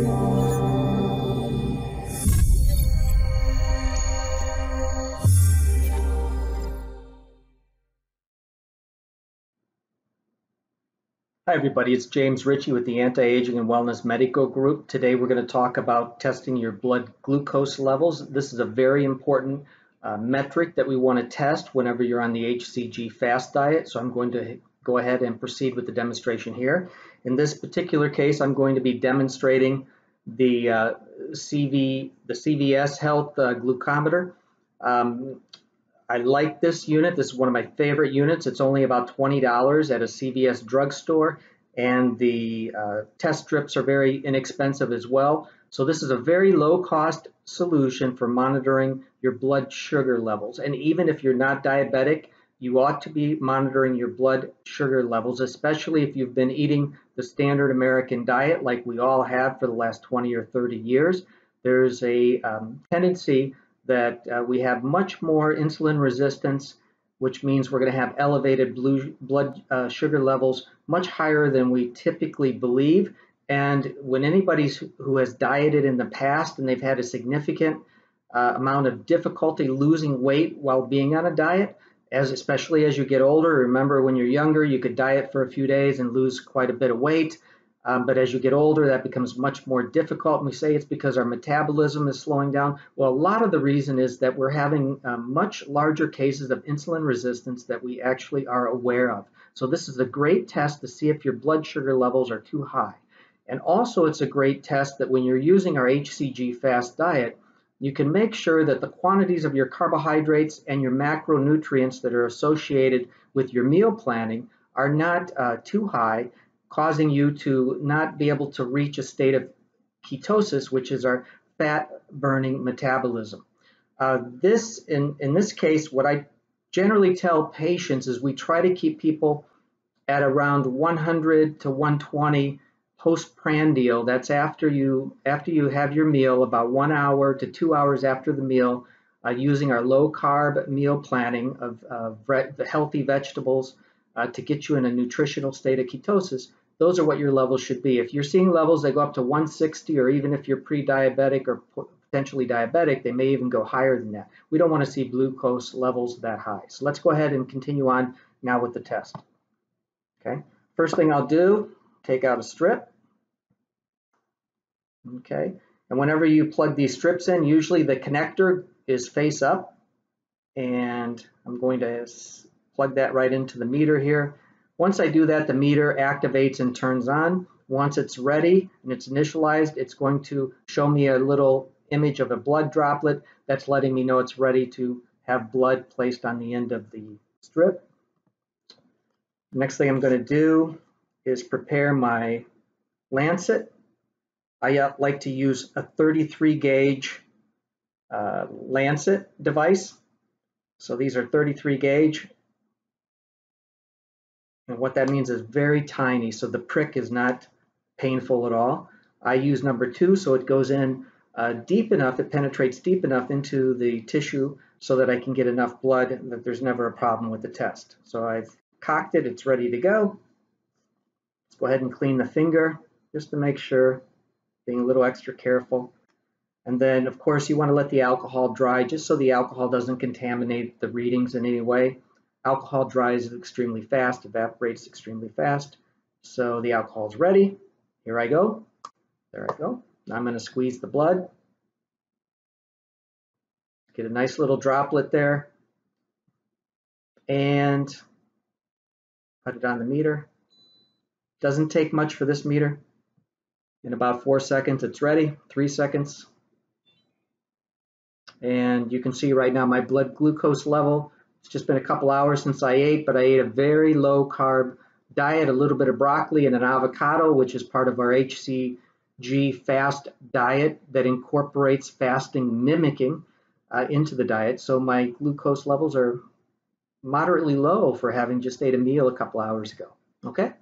Hi everybody, it's James Ritchie with the Anti-Aging and Wellness Medical Group. Today we're going to talk about testing your blood glucose levels. This is a very important metric that we want to test whenever you're on the HCG Fast Diet. So I'm going to go ahead and proceed with the demonstration here. In this particular case, I'm going to be demonstrating the CVS Health glucometer. I like this unit. This is one of my favorite units. It's only about $20 at a CVS drugstore, and the test strips are very inexpensive as well. So this is a very low-cost solution for monitoring your blood sugar levels. And even if you're not diabetic, you ought to be monitoring your blood sugar levels, especially if you've been eating the standard American diet like we all have for the last 20 or 30 years. There's a tendency that we have much more insulin resistance, which means we're going to have elevated blood sugar levels much higher than we typically believe. And when anybody who has dieted in the past and they've had a significant amount of difficulty losing weight while being on a diet, especially as you get older, remember when you're younger, you could diet for a few days and lose quite a bit of weight. But as you get older, that becomes much more difficult. And we say it's because our metabolism is slowing down. Well, a lot of the reason is that we're having much larger cases of insulin resistance that we actually are aware of. So this is a great test to see if your blood sugar levels are too high. And also it's a great test that when you're using our HCG Fast Diet, you can make sure that the quantities of your carbohydrates and your macronutrients that are associated with your meal planning are not too high, causing you to not be able to reach a state of ketosis, which is our fat-burning metabolism. In this case, what I generally tell patients is we try to keep people at around 100 to 120 postprandial. That's after you have your meal, about 1 hour to 2 hours after the meal, using our low-carb meal planning of the healthy vegetables to get you in a nutritional state of ketosis. Those are what your levels should be. If you're seeing levels that go up to 160, or even if you're pre-diabetic or potentially diabetic, they may even go higher than that. We don't want to see glucose levels that high. So let's go ahead and continue on now with the test. Okay. First thing I'll do, take out a strip. Okay. And whenever you plug these strips in, usually the connector is face up. And I'm going to plug that right into the meter here. Once I do that, the meter activates and turns on. Once it's ready and it's initialized, it's going to show me a little image of a blood droplet that's letting me know it's ready to have blood placed on the end of the strip. The next thing I'm going to do is prepare my lancet. I like to use a 33 gauge lancet device. So these are 33 gauge. And what that means is very tiny, so the prick is not painful at all. I use number 2, so it goes in deep enough, it penetrates deep enough into the tissue so that I can get enough blood and that there's never a problem with the test. So I've cocked it, it's ready to go. Let's go ahead and clean the finger just to make sure, being a little extra careful. And then, of course, you want to let the alcohol dry just so the alcohol doesn't contaminate the readings in any way. Alcohol dries extremely fast, evaporates extremely fast. So the alcohol is ready. Here I go. There I go. Now I'm going to squeeze the blood. Get a nice little droplet there. And put it on the meter. Doesn't take much for this meter. In about 4 seconds, it's ready. 3 seconds. And you can see right now my blood glucose level. It's just been a couple hours since I ate, but I ate a very low carb diet, a little bit of broccoli and an avocado, which is part of our HCG Fast Diet that incorporates fasting mimicking into the diet. So my glucose levels are moderately low for having just ate a meal a couple hours ago. Okay?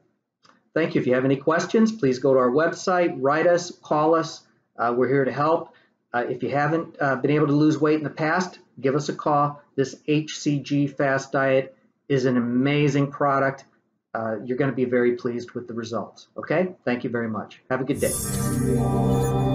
Thank you. If you have any questions, please go to our website, write us, call us. We're here to help. If you haven't been able to lose weight in the past, give us a call. This HCG Fast Diet is an amazing product. you're going to be very pleased with the results. Okay? Thank you very much. Have a good day.